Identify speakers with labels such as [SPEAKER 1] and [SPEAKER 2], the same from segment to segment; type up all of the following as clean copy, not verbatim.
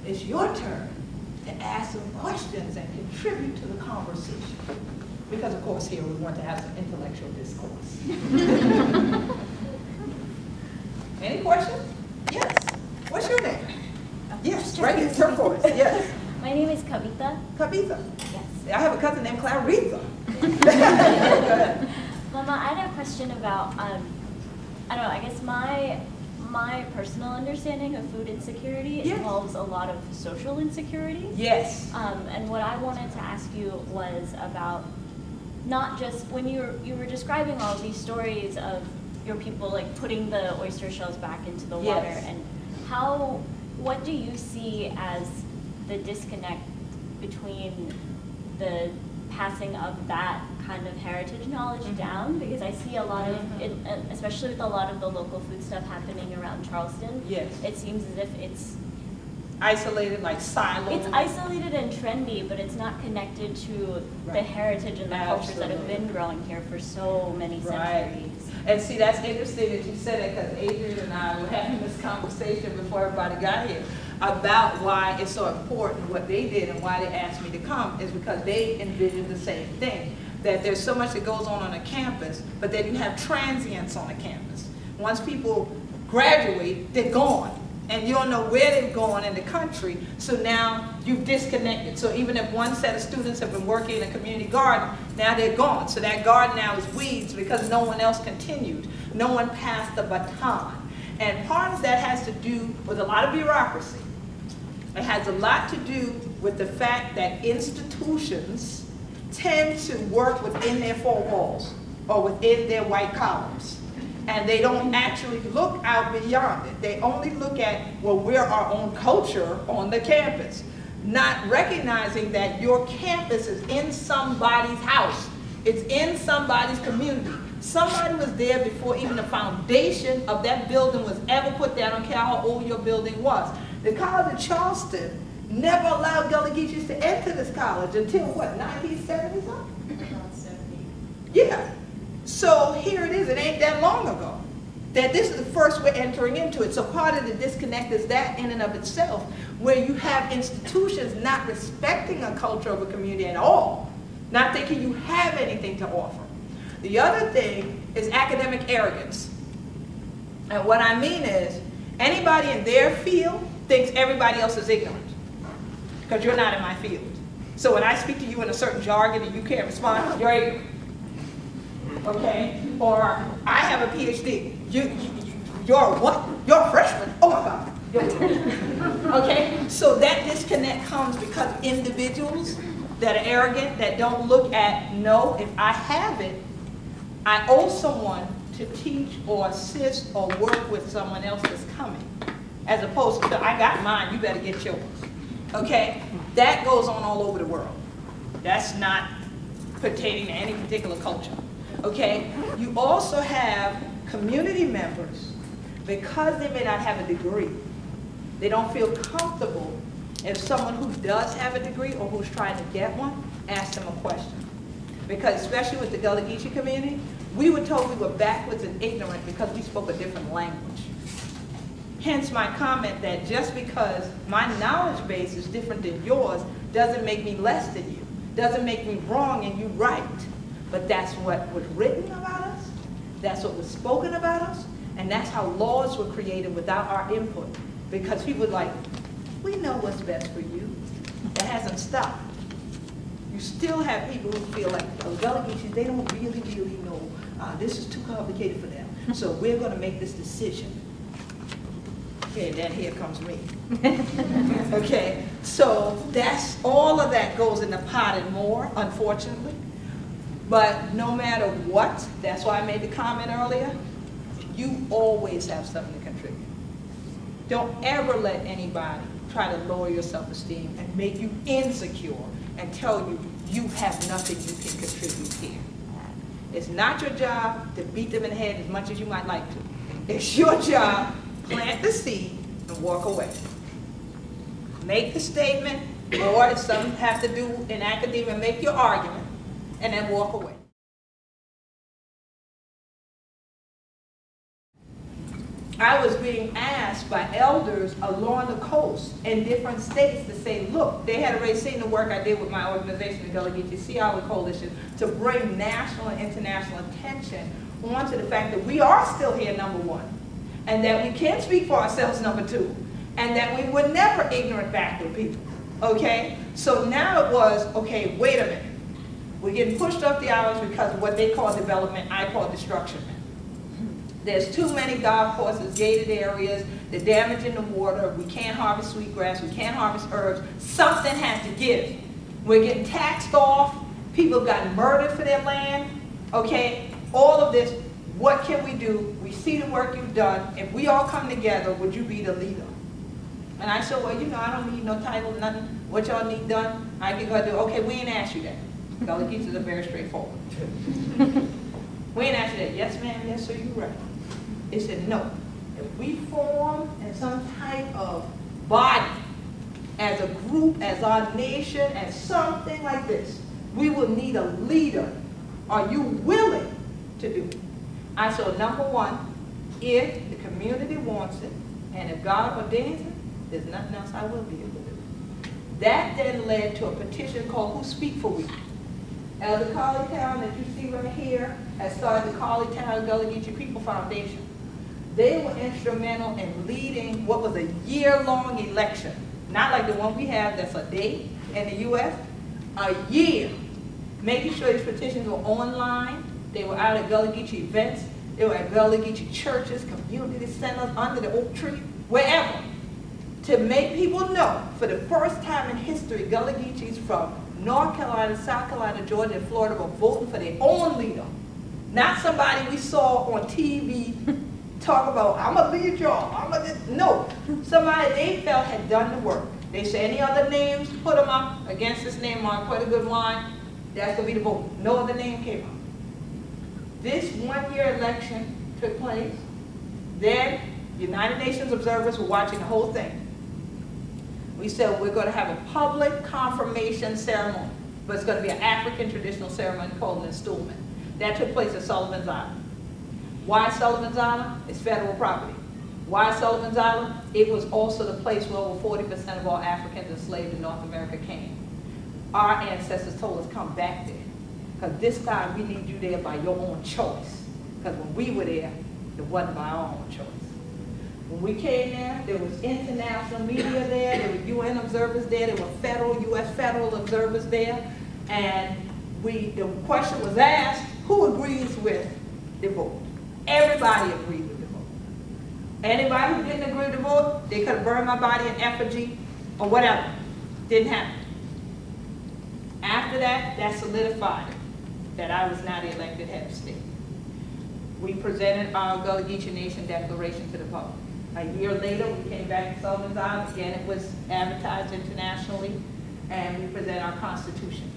[SPEAKER 1] it's your turn to ask some questions and contribute to the conversation. Because of course here we want to have some intellectual discourse. Any questions? Yes. What's your name? Yes, right here, turn forward. Yes.
[SPEAKER 2] My name is Kavita.
[SPEAKER 1] Kavita.
[SPEAKER 2] Yes.
[SPEAKER 1] I have a cousin named Claritha. Go ahead.
[SPEAKER 2] Mama, I had a question about, I don't know, I guess my personal understanding of food insecurity involves a lot of social insecurity.
[SPEAKER 1] Yes.
[SPEAKER 2] And what I wanted to ask you was about not just when you were describing all of these stories of your people like putting the oyster shells back into the water, and what do you see as the disconnect between the passing of that kind of heritage knowledge down? Because I see a lot of it, especially with a lot of the local food stuff happening around Charleston.
[SPEAKER 1] Yes.
[SPEAKER 2] It seems as if it's
[SPEAKER 1] isolated, like siloed.
[SPEAKER 2] It's isolated and trendy, but it's not connected to the heritage and the cultures that have been growing here for so many centuries.
[SPEAKER 1] And see, that's interesting that you said it, because Adrian and I were having this conversation before everybody got here about why it's so important what they did and why they asked me to come, is because they envisioned the same thing, that there's so much that goes on a campus, but then you have transients on a campus. Once people graduate, they're gone. And you don't know where they've gone in the country, so now you've disconnected. So even if one set of students have been working in a community garden, now they're gone. So that garden now is weeds because no one else continued. No one passed the baton. And part of that has to do with a lot of bureaucracy. It has a lot to do with the fact that institutions tend to work within their four walls or within their white columns. And they don't actually look out beyond it. They only look at, well, we're our own culture on the campus, not recognizing that your campus is in somebody's house. It's in somebody's community. Somebody was there before even the foundation of that building was ever put down. I don't care how old your building was. The College of Charleston never allowed Gullah Geechees to enter this college until what, 1970 something?
[SPEAKER 3] About 70.
[SPEAKER 1] Yeah. So here it is, it ain't that long ago, that this is the first we're entering into it. So part of the disconnect is that in and of itself, where you have institutions not respecting a culture of a community at all, not thinking you have anything to offer. The other thing is academic arrogance. And what I mean is, anybody in their field thinks everybody else is ignorant, because you're not in my field. So when I speak to you in a certain jargon and you can't respond, you're ignorant. Okay, or I have a PhD. You're what? You're a freshman. Oh my God. Okay, so that disconnect comes because of individuals that are arrogant, that don't look at, no, if I have it, I owe someone to teach or assist or work with someone else that's coming, as opposed to, I got mine, you better get yours. Okay, that goes on all over the world. That's not pertaining to any particular culture. Okay, you also have community members, because they may not have a degree, they don't feel comfortable if someone who does have a degree or who's trying to get one asks them a question. Because especially with the Gullah Geechee community, we were told we were backwards and ignorant because we spoke a different language. Hence my comment that just because my knowledge base is different than yours doesn't make me less than you, doesn't make me wrong and you right. But that's what was written about us, that's what was spoken about us, and that's how laws were created without our input. Because people are like, we know what's best for you. That hasn't stopped. You still have people who feel like, oh, Gullah Geechees, they don't really know. This is too complicated for them. So we're going to make this decision. Okay, then here comes me. Okay, so that's all of that goes in the pot and more, unfortunately. But no matter what, that's why I made the comment earlier, you always have something to contribute. Don't ever let anybody try to lower your self-esteem and make you insecure and tell you you have nothing you can contribute here. It's not your job to beat them in the head as much as you might like to. It's your job, plant the seed and walk away. Make the statement, or if some have to do in academia, make your argument, and then walk away. I was being asked by elders along the coast in different states to say, look, they had already seen the work I did with my organization, the Gullah Geechee Sea Island Coalition, to bring national and international attention onto the fact that we are still here, number one, and that we can speak for ourselves, number two, and that we were never ignorant backward people, okay? So now it was, okay, wait a minute. We're getting pushed off the islands because of what they call development, I call destruction. There's too many golf courses, gated areas, they're damaging the water, we can't harvest sweetgrass, we can't harvest herbs. Something has to give. We're getting taxed off, people have gotten murdered for their land, okay? All of this, what can we do? We see the work you've done. If we all come together, would you be the leader? And I said, well, you know, I don't need no title, nothing. What y'all need done, I can go do. Okay, we ain't asked you that. Gullah Geechees are very straightforward. We ain't asked you that. Yes, ma'am, yes, sir, you're right. They said, no. If we form in some type of body, as a group, as our nation, as something like this, we will need a leader. Are you willing to do it? I said, number one, if the community wants it, and if God ordains it, there's nothing else I will be able to do. That then led to a petition called Who Speak for We. Elder Colleytown, that you see right here, has started the Colleytown Gullah Geechee People Foundation. They were instrumental in leading what was a year-long election. Not like the one we have that's a day in the U.S., a year. Making sure these petitions were online. They were out at Gullah Geechee events. They were at Gullah Geechee churches, community centers, under the oak tree, wherever. To make people know, for the first time in history, Gullah Geechees from North Carolina, South Carolina, Georgia, and Florida were voting for their own leader. Not somebody we saw on TV talk about, I'm going to lead y'all. No, somebody they felt had done the work. They said, any other names, put them up against this name on Quet a good wine. That's going to be the vote. No other name came up. This one-year election took place. Then United Nations observers were watching the whole thing. We said we're going to have a public confirmation ceremony, but it's going to be an African traditional ceremony called an installment. That took place at Sullivan's Island. Why Sullivan's Island? It's federal property. Why Sullivan's Island? It was also the place where over 40% of all Africans enslaved in North America came. Our ancestors told us, come back there. Because this time we need you there by your own choice. Because when we were there, it wasn't by our own choice. When we came there was international media there were UN observers there, there were federal, US federal observers there, and the question was asked, who agrees with the vote? Everybody agreed with the vote. Anybody who didn't agree with the vote, they could have burned my body in effigy or whatever. Didn't happen. After that, that solidified it, that I was now the elected head of state. We presented our Gullah Geechee Nation Declaration to the public. A year later, we came back to Sullivan's Island. Again, it was advertised internationally, and we presented our Constitution.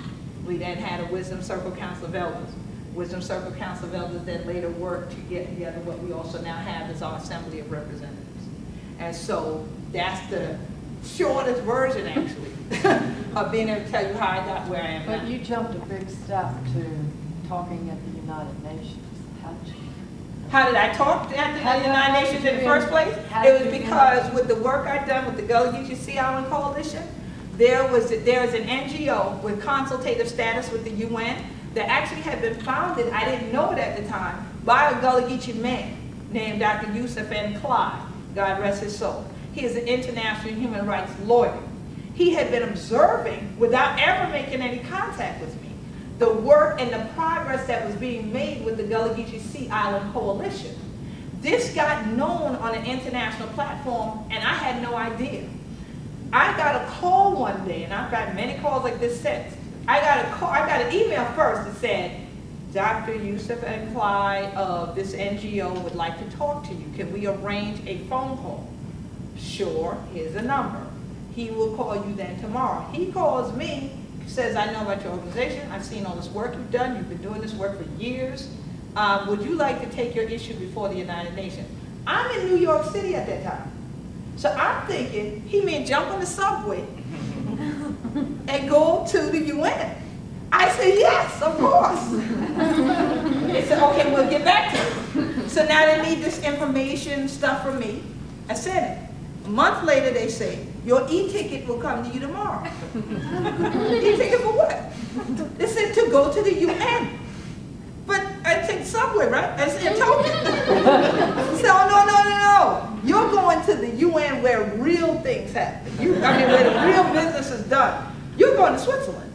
[SPEAKER 1] We then had a Wisdom Circle Council of Elders. Wisdom Circle Council of Elders then later worked to get together what we also now have as our Assembly of Representatives. And so that's the shortest version, actually, of being able to tell you how I got where I am now.
[SPEAKER 3] But you jumped a big step to talking at the United Nations. How did you?
[SPEAKER 1] How did I talk at the United Nations in the first place? It was because with the work I'd done with the Gullah Geechee Sea Island Coalition, there was an NGO with consultative status with the UN that actually had been founded, I didn't know it at the time, by a Gullah Geechee man named Dr. Yusuf N. Clyde, God rest his soul. He is an international human rights lawyer. He had been observing, without ever making any contact with me, the work and the progress that was being made with the Gullah Geechee Sea Island Coalition. This got known on an international platform, and I had no idea. I got a call one day, and I've gotten many calls like this since. I got an email first that said, Dr. Yusuf and Clyde of this NGO would like to talk to you. Can we arrange a phone call? Sure, here's a number. He will call you then tomorrow. He calls me, says, I know about your organization. I've seen all this work you've done. You've been doing this work for years. Would you like to take your issue before the United Nations? I'm in New York City at that time. So I'm thinking, he may jump on the subway and go to the UN. I said, yes, of course. They said, okay, we'll get back to you. So now they need this information stuff from me. I sent it. A month later, they say, your e-ticket will come to you tomorrow. E-ticket for what? They said to go to the UN. But I take subway, right? I said, token. So no. You're going to the UN where real things happen. Where the real business is done. You're going to Switzerland.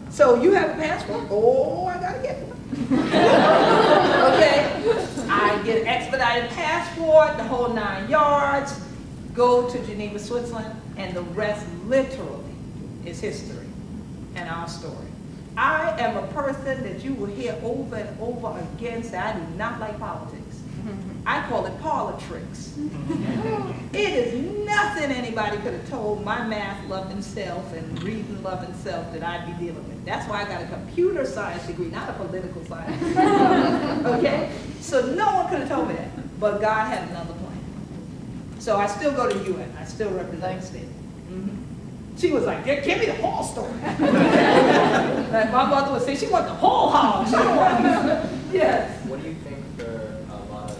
[SPEAKER 1] So you have a passport? Oh, I gotta get one. Okay? I get an expedited passport, the whole 9 yards, go to Geneva, Switzerland, and the rest literally is history and our story. I am a person that you will hear over and over again say, I do not like politics. I call it parlor tricks. It is nothing anybody could have told my math loving self and reading loving self that I'd be dealing with. That's why I got a computer science degree, not a political science. Okay? So no one could have told me that. But God had another plan. So I still go to UN. I still represent the state. She was like, give me the whole story. Like my mother would say, she wants the whole house. Yes.
[SPEAKER 4] What do you think for a lot of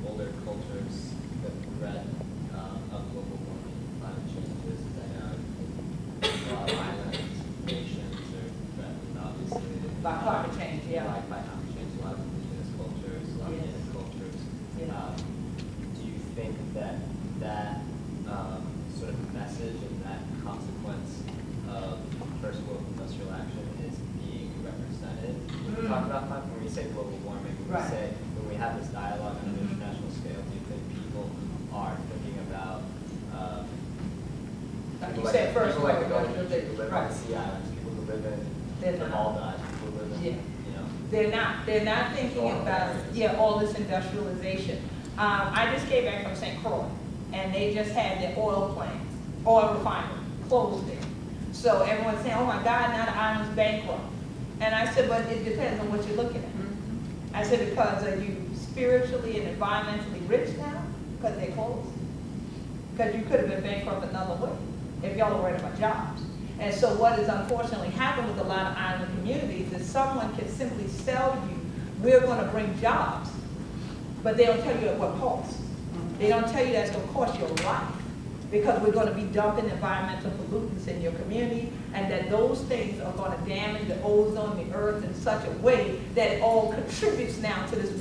[SPEAKER 4] older cultures, the threat of global warming, climate change is? I know a lot of island nations are threatened, obviously.
[SPEAKER 1] By climate change, yeah.
[SPEAKER 4] By climate change, a lot of indigenous cultures, a lot of native cultures.
[SPEAKER 1] Yeah.
[SPEAKER 4] Do you think that sort of message and that consequence of first world industrial action is being represented? When we talk about climate, when we say global warming, when we say, when we have this dialogue on an international scale, do you think people are thinking about
[SPEAKER 1] like you said, first
[SPEAKER 4] people like to go
[SPEAKER 1] world,
[SPEAKER 4] people live on the sea islands, people who live in the Maldives, people who live in, you know.
[SPEAKER 1] They're not thinking about, all this industrialization. I just came back from St. Croix, and they just had their oil plant, oil refinery, closed there. So everyone's saying, oh my God, now the island's bankrupt. And I said, but it depends on what you're looking at. I said, because are you spiritually and environmentally rich now? Because they're closed. Because you could have been bankrupt another way if y'all are worried about jobs. And so what has unfortunately happened with a lot of island communities is someone can simply sell you, we're going to bring jobs, but they don't tell you at what cost. They don't tell you that's going to cost your life, because we're going to be dumping environmental pollutants in your community, and that those things are going to damage the ozone, the earth in such a way that it all contributes now to these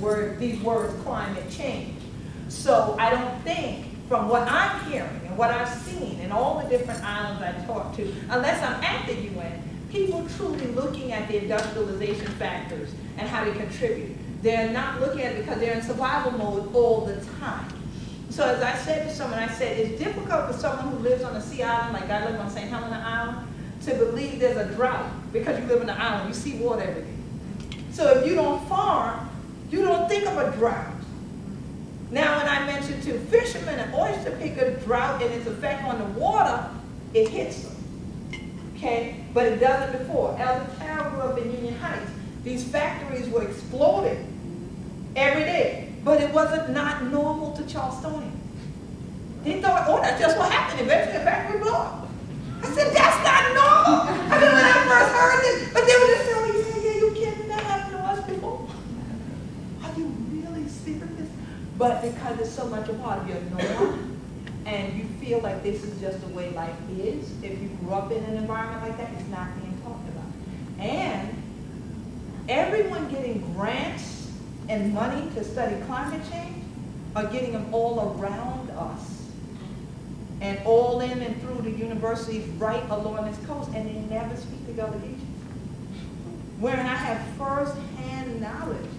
[SPEAKER 1] words, climate change. So I don't think, from what I'm hearing and what I've seen in all the different islands I talk to, unless I'm at the UN, people truly looking at the industrialization factors and how they contribute. They're not looking at it because they're in survival mode all the time. So as I said to someone, I said, it's difficult for someone who lives on a sea island, like I live on St. Helena Island, to believe there's a drought because you live on the island, you see water every day. So if you don't farm, you don't think of a drought. Now when I mentioned to fishermen and oyster pickers drought and its effect on the water, it hits them, okay? But it doesn't before. Elder Carroll grew up in Union Heights. These factories were exploding every day, but it wasn't not normal to Charlestonians. They thought, oh, that's just what happened. Eventually the factory blew up. I said, that's not normal. I mean, when I first heard this, but they were just telling me, yeah, you kidding, that happened to us before. Are you really serious? But because it's so much a part of your norm, and you feel like this is just the way life is, if you grew up in an environment like that, it's not being talked about. And everyone getting grants and money to study climate change are getting them all around us and all in and through the universities right along this coast, and they never speak to Gullah Geechee. Wherein I have first-hand knowledge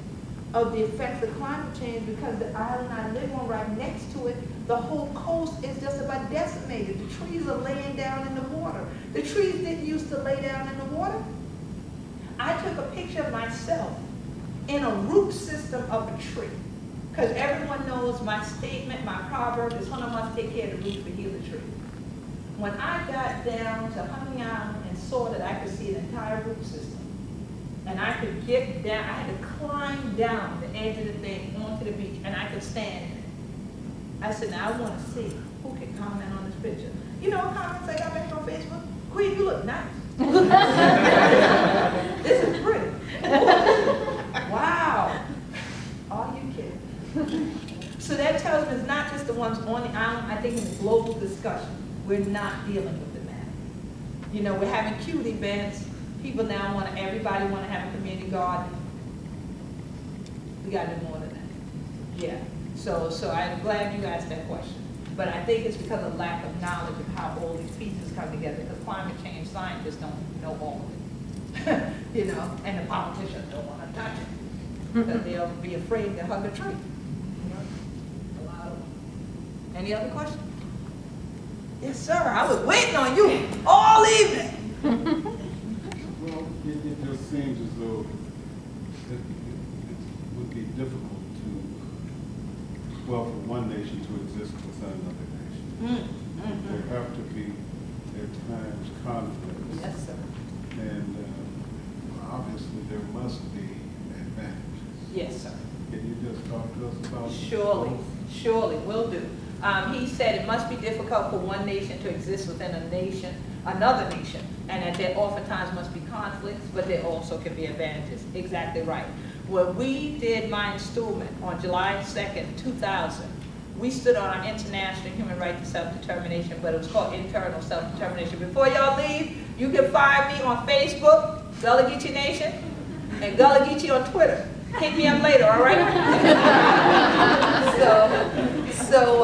[SPEAKER 1] of the effects of climate change, because the island I live on right next to it, the whole coast is just about decimated. The trees are laying down in the water. The trees didn't used to lay down in the water. I took a picture of myself in a root system of a tree, because everyone knows my statement, my proverb is, one must take care of the roots to heal the tree. When I got down to Honey Island and saw that I could see an entire root system, and I could get down, I had to climb down the edge of the thing onto the beach, and I could stand in it. I said, now I want to see who can comment on this picture. You know what comments I got back on Facebook? Queen, you look nice. This is pretty. Wow. All discussion. We're not dealing with the matter. You know, we're having cute events. People now everybody want to have a community garden. We got to do more than that. Yeah. So I'm glad you asked that question. But I think it's because of lack of knowledge of how all these pieces come together, because climate change scientists don't know all of it. You know, and the politicians don't want to touch it. Because they'll be afraid to hug a tree. You know, a lot of them. Any other questions? Yes, sir. I was waiting on you all evening.
[SPEAKER 5] Well, it just seems as though it would be difficult for one nation to exist without another nation. There have to be, at times, conflicts.
[SPEAKER 1] Yes, sir.
[SPEAKER 5] And obviously there must be advantages.
[SPEAKER 1] Yes, sir.
[SPEAKER 5] Can you just talk to us about
[SPEAKER 1] Surely, will do. He said it must be difficult for one nation to exist within another nation, and that there oftentimes must be conflicts, but there also can be advantages. Exactly right. When we did my installment on July 2nd, 2000, we stood on our international human right to self-determination, but it was called internal self-determination. Before y'all leave, you can find me on Facebook, Gullah Geechee Nation, and Gullah Geechee on Twitter. Hit me up later, all right? so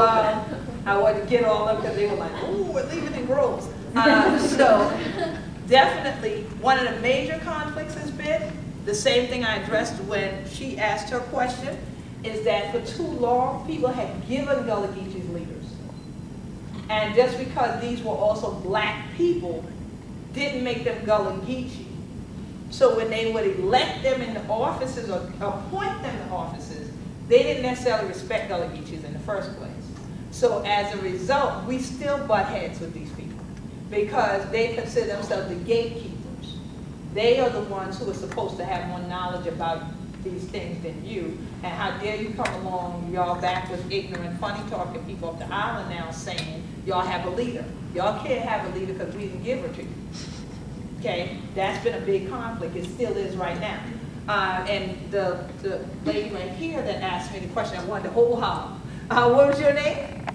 [SPEAKER 1] I wanted to get all of them because they were like, ooh, we're leaving in groves. So definitely one of the major conflicts has been the same thing I addressed when she asked her question, is that for too long people had given Gullah Geechees leaders. And just because these were also black people didn't make them Gullah Geechee. So when they would elect them in the offices or appoint them to offices, they didn't necessarily respect Gullah Geechees in the first place. So as a result, we still butt heads with these people because they consider themselves the gatekeepers. They are the ones who are supposed to have more knowledge about these things than you. And how dare you come along, y'all back with ignorant, funny talking people up the island now saying, y'all have a leader. Y'all can't have a leader because we didn't give her to you. Okay, that's been a big conflict. It still is right now. And the lady right here that asked me the question, I wanted to whole hog. What was your name?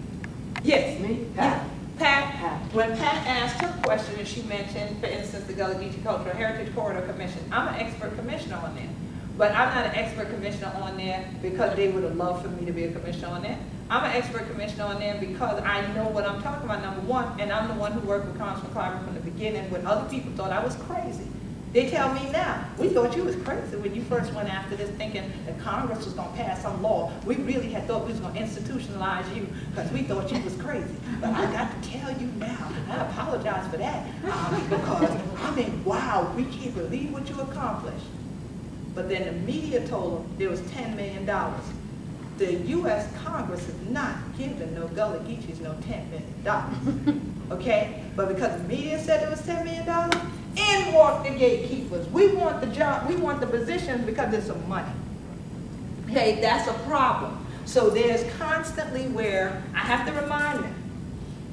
[SPEAKER 1] Yes.
[SPEAKER 3] Me? Pat.
[SPEAKER 1] Yeah. Pat. When Pat asked her question, and she mentioned, for instance, the Gullah Geechee Cultural Heritage Corridor Commission, I'm an expert commissioner on there. But I'm not an expert commissioner on there because they would have loved for me to be a commissioner on there. I'm an expert commissioner on there because I know what I'm talking about, number one, and I'm the one who worked with Congressman Clyburn from the beginning when other people thought I was crazy. They tell me now, we thought you was crazy when you first went after this thinking that Congress was going to pass some law. We really had thought we was going to institutionalize you because we thought you was crazy. But I got to tell you now, I apologize for that because, I mean, wow, we can't believe what you accomplished. But then the media told them there was $10 million. The U.S. Congress has not given no Gullah Geechees no $10 million. Okay? But because the media said it was $10 million, in walked the gatekeepers. We want the job, we want the positions because there's some money. Okay, that's a problem. So there's constantly where I have to remind them,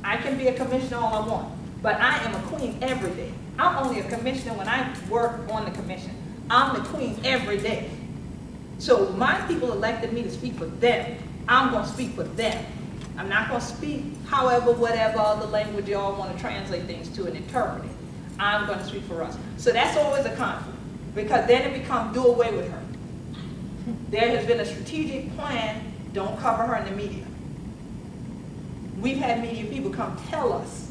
[SPEAKER 1] I can be a commissioner all I want, but I am a queen every day. I'm only a commissioner when I work on the commission. I'm the queen every day. So my people elected me to speak for them. I'm going to speak for them. I'm not going to speak however, whatever other language you all want to translate things to and interpret it. I'm going to speak for us. So that's always a conflict because then it becomes do away with her. There has been a strategic plan, don't cover her in the media. We've had media people come tell us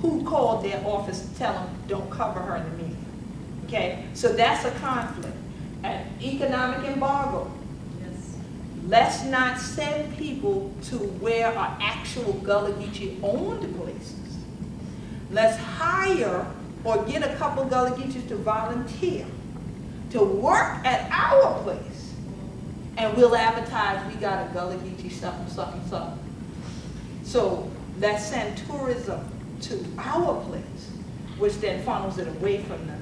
[SPEAKER 1] who called their office to tell them don't cover her in the media. Okay, so that's a conflict. An economic embargo. Yes. Let's not send people to where are actual Gullah Geechee owned places. Let's hire or get a couple Gullah Geechees to volunteer to work at our place. And we'll advertise we got a Gullah Geechee something, something, something. So let's send tourism to our place, which then funnels it away from the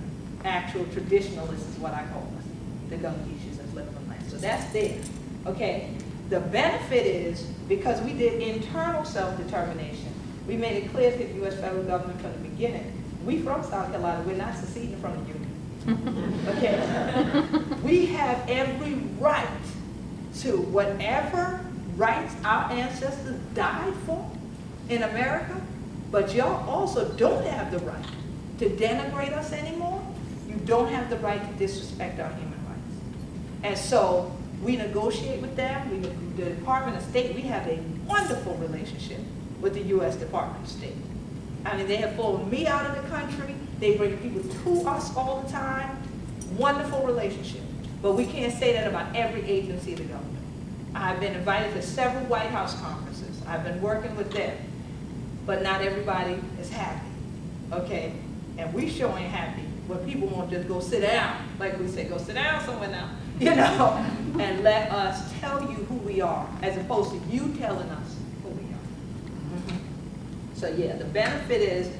[SPEAKER 1] actual traditionalists is what I call us, the Gullah Geechees that live on the land. So that's there, okay? The benefit is, because we did internal self-determination, we made it clear to the U.S. federal government from the beginning, we from South Carolina, we're not seceding from the Union, okay? We have every right to whatever rights our ancestors died for in America, But y'all also don't have the right to denigrate us anymore. You don't have the right to disrespect our human rights. And so we negotiate with them. The Department of State, we have a wonderful relationship with the U.S. Department of State. I mean, they have flown me out of the country. They bring people to us all the time. Wonderful relationship. But we can't say that about every agency of the government. I've been invited to several White House conferences. I've been working with them. But not everybody is happy, okay? And we sure ain't happy when people won't just go sit down. Like we say, go sit down somewhere now, you know, and let us tell you who we are, as opposed to you telling us who we are. So yeah, the benefit is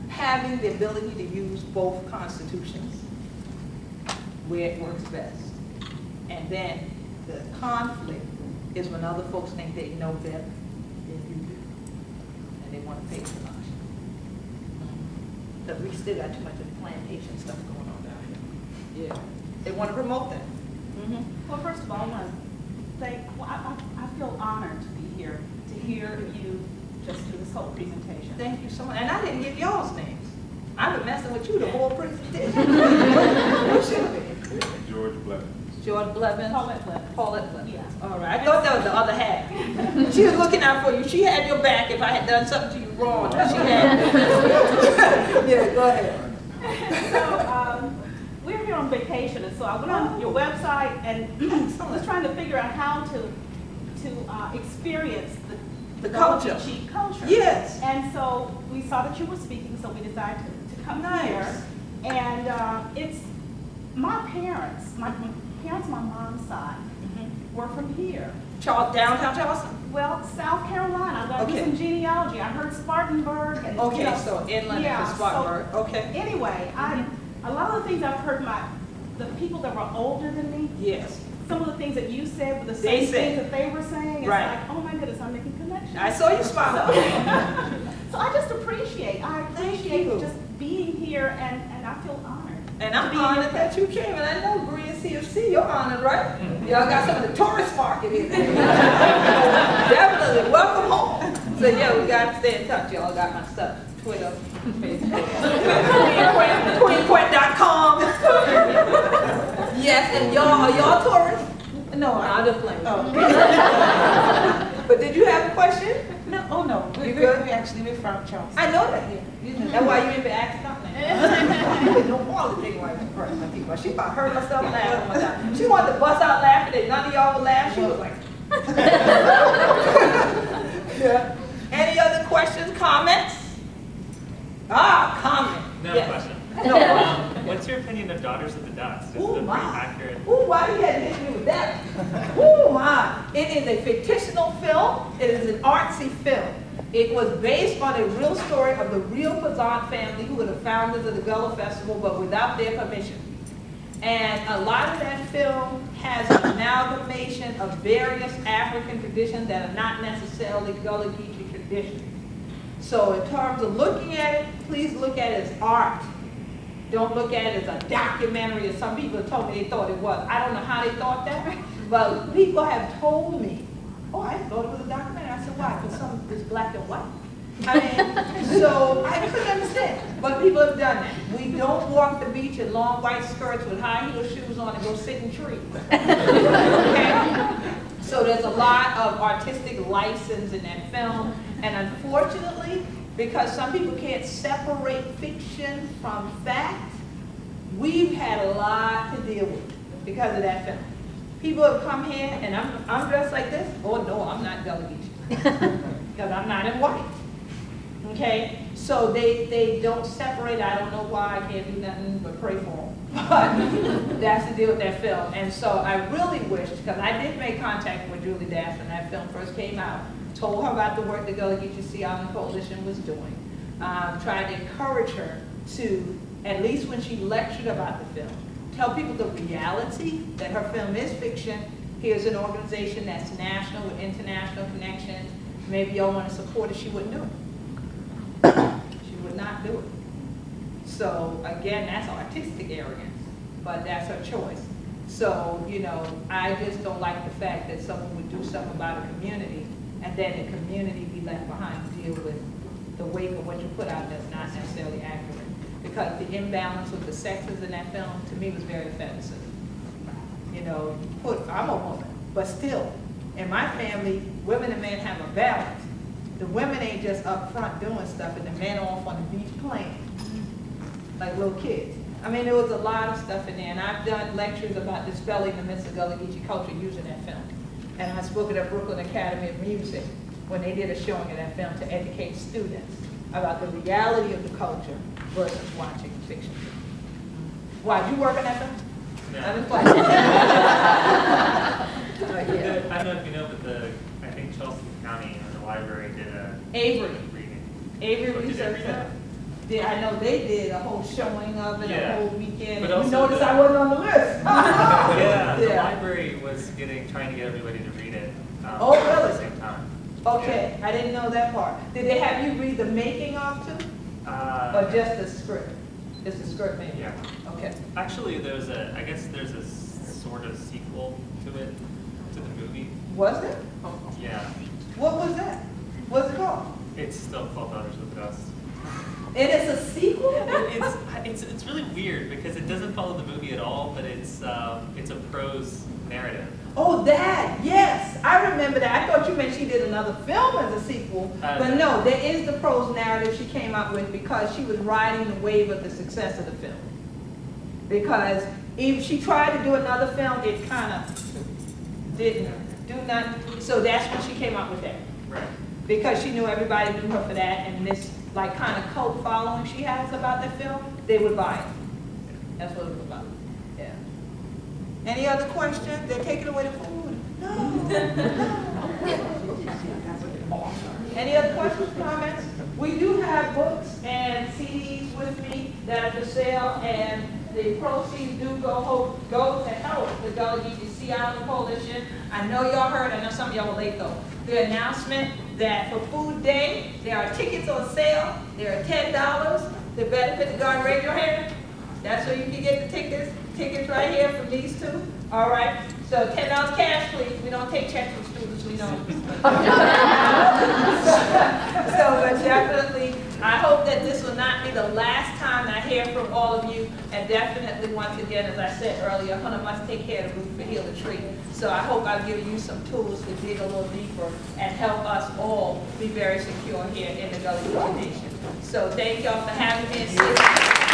[SPEAKER 1] having the ability to use both constitutions where it works best. And then the conflict is when other folks think they know better than you do. And they want to pay for much. Because we still got too much of the plantation stuff going on down here. Yeah. They want to promote that.
[SPEAKER 6] Well, first of all, I want to thank, well, I feel honored to be here to hear you just do this whole presentation.
[SPEAKER 1] Thank you so much. And I didn't give y'all's names. I've been messing with you the whole presentation. What should it be?
[SPEAKER 5] George Blevins.
[SPEAKER 1] George Blevins?
[SPEAKER 6] Paulette Blevins.
[SPEAKER 1] Paulette Blevins.
[SPEAKER 6] Yeah.
[SPEAKER 1] All right. I thought that was the other half. She was looking out for you. She had your back if I had done something to you wrong. She had. Yeah, go ahead.
[SPEAKER 6] So, we're here on vacation, and so I went on your website and was trying to figure out how to experience
[SPEAKER 1] The culture.
[SPEAKER 6] Geechee culture.
[SPEAKER 1] Yes.
[SPEAKER 6] And so we saw that you were speaking, so we decided to come here. And it's my parents, my mom's side, were from here.
[SPEAKER 1] Downtown Charleston?
[SPEAKER 6] Well, South Carolina. I learned some genealogy. I heard Spartanburg. And,
[SPEAKER 1] Okay,
[SPEAKER 6] you know,
[SPEAKER 1] so inland
[SPEAKER 6] yeah,
[SPEAKER 1] to Spartanburg.
[SPEAKER 6] So,
[SPEAKER 1] Okay.
[SPEAKER 6] anyway, a lot of the things I've heard the people that were older than me,
[SPEAKER 1] Yes.
[SPEAKER 6] some of the things that you said were the
[SPEAKER 1] They
[SPEAKER 6] same
[SPEAKER 1] said.
[SPEAKER 6] things that they were saying. It's
[SPEAKER 1] Right.
[SPEAKER 6] like, oh my goodness, I'm making connections.
[SPEAKER 1] I saw you smile.
[SPEAKER 6] So I just appreciate
[SPEAKER 1] you.
[SPEAKER 6] just being here, and I feel honored.
[SPEAKER 1] And I'm honored that you came, and I know Bree and CFC, you're honored, right? Y'all got some of the tourist market in there. Definitely, welcome home. So yeah, we got to stay in touch. Y'all got my stuff. Twitter, Facebook, QueenQuet.com. Yes, and are y'all tourists?
[SPEAKER 6] No,
[SPEAKER 1] I'll just play.
[SPEAKER 6] Oh.
[SPEAKER 1] But did you have a question?
[SPEAKER 6] No, oh no.
[SPEAKER 1] You good?
[SPEAKER 6] We're from Charleston.
[SPEAKER 1] I know that. That's why you even asked something. You didn't know all the things why you first my people. She about heard herself laugh one time. She wanted to bust out laughing and none of y'all would laugh. She was like, yeah. Any other questions, comments? Comment.
[SPEAKER 7] No
[SPEAKER 1] Yes.
[SPEAKER 7] question.
[SPEAKER 1] No.
[SPEAKER 7] What's your opinion of Daughters of the Dust? Is
[SPEAKER 1] Ooh,
[SPEAKER 7] it
[SPEAKER 1] my.
[SPEAKER 7] pretty accurate?
[SPEAKER 1] Ooh, why you had to hit me with that? Ooh, my. It is a fictional film. It is an artsy film. It was based on a real story of the real Fazant family who were the founders of the Gullah Festival, but without their permission. And a lot of that film has an amalgamation of various African traditions that are not necessarily Gullah Geechee traditions. So in terms of looking at it, please look at it as art. Don't look at it as a documentary, as some people have told me they thought it was. I don't know how they thought that, but people have told me, oh, I thought it was a documentary. I said, why? Because some is black and white. I mean, so I couldn't understand. But people have done that. We don't walk the beach in long white skirts with high heel shoes on and go sit in trees. Okay? So there's a lot of artistic license in that film. And unfortunately, because some people can't separate fiction from fact, we've had a lot to deal with because of that film. People have come here and I'm dressed like this. Oh no, I'm not Gullah Geechee because I'm not in white. Okay, so they don't separate. I don't know why. I can't do nothing but pray for them. But that's the deal with that film. And so I really wish, because I did make contact with Julie Dash when that film first came out, told her about the work the Gullah Geechee Sea Island Coalition was doing, tried to encourage her to, at least when she lectured about the film, tell people the reality that her film is fiction. Here's an organization that's national with international connections. Maybe y'all want to support it. She wouldn't do it. She would not do it. So again, that's artistic arrogance, but that's her choice. So, you know, I just don't like the fact that someone would do something about a community and then the community be left behind to deal with the wake of what you put out that's not necessarily accurate. Because the imbalance with the sexes in that film, to me, was very offensive. You know, I'm a woman, but still, in my family, women and men have a balance. The women ain't just up front doing stuff, and the men off on the beach playing, like little kids. I mean, there was a lot of stuff in there, and I've done lectures about dispelling the myths of Gullah Geechee culture using that film. And I spoke at Brooklyn Academy of Music when they did a showing of that film to educate students about the reality of the culture versus watching fiction. Why, did you work on that film?
[SPEAKER 7] No.
[SPEAKER 1] I'm just playing. Yeah.
[SPEAKER 7] I don't know if you know, but I think Charleston County the library did a
[SPEAKER 1] Avery.
[SPEAKER 7] reading.
[SPEAKER 1] Avery
[SPEAKER 7] Oh, did they
[SPEAKER 1] Research
[SPEAKER 7] read
[SPEAKER 1] Center.
[SPEAKER 7] that?
[SPEAKER 1] Yeah, I know they did a whole showing of it,
[SPEAKER 7] Yeah.
[SPEAKER 1] a whole weekend.
[SPEAKER 7] But
[SPEAKER 1] And you
[SPEAKER 7] also
[SPEAKER 1] notice
[SPEAKER 7] the-
[SPEAKER 1] I wasn't on the list.
[SPEAKER 7] Yeah, the
[SPEAKER 1] Yeah.
[SPEAKER 7] library was trying to get everybody to read it.
[SPEAKER 1] Oh,
[SPEAKER 7] At
[SPEAKER 1] really?
[SPEAKER 7] the same time.
[SPEAKER 1] Okay, I didn't know that part. Did they have you read the making of too? Or just the script? Just the script maybe?
[SPEAKER 7] Yeah.
[SPEAKER 1] Okay.
[SPEAKER 7] Actually, I guess there's a sort of sequel to it, to the movie.
[SPEAKER 1] Was there?
[SPEAKER 7] Yeah.
[SPEAKER 1] What was that? What's it called?
[SPEAKER 7] It's still called Daughters of the Dust.
[SPEAKER 1] And it's a sequel?
[SPEAKER 7] It's really weird because it doesn't follow the movie at all, but it's a prose narrative.
[SPEAKER 1] Oh, that, yes. I remember that. I thought you meant she did another film as a sequel. But no, there is the prose narrative she came up with because she was riding the wave of the success of the film. Because if she tried to do another film, it kind of didn't do nothing. So that's when she came up with that.
[SPEAKER 7] Right.
[SPEAKER 1] Because she knew everybody knew her for that, and this like kind of cult following she has about the film, they would buy it. That's what it was about. Yeah. Any other questions? They're taking away the food. No. Any other questions, comments? We do have books and CDs with me that are for sale, and the proceeds do go to help the Gullah Geechee Sea Island Coalition. I know y'all heard, I know some of y'all were late though, the announcement that for Food Day, there are tickets on sale. There are $10 to benefit the garden. Raise your hand. That's where you can get the tickets. Tickets right here from these two. All right. So $10 cash, please. We don't take checks from students. We don't. But definitely, I hope that this will not be the last time I hear from all of you. And definitely, once again, as I said earlier, Hunter must take care of the roof and heal the tree. So I hope I've given you some tools to dig a little deeper and help us all be very secure here in the Gullah Geechee Nation. So thank y'all for having me.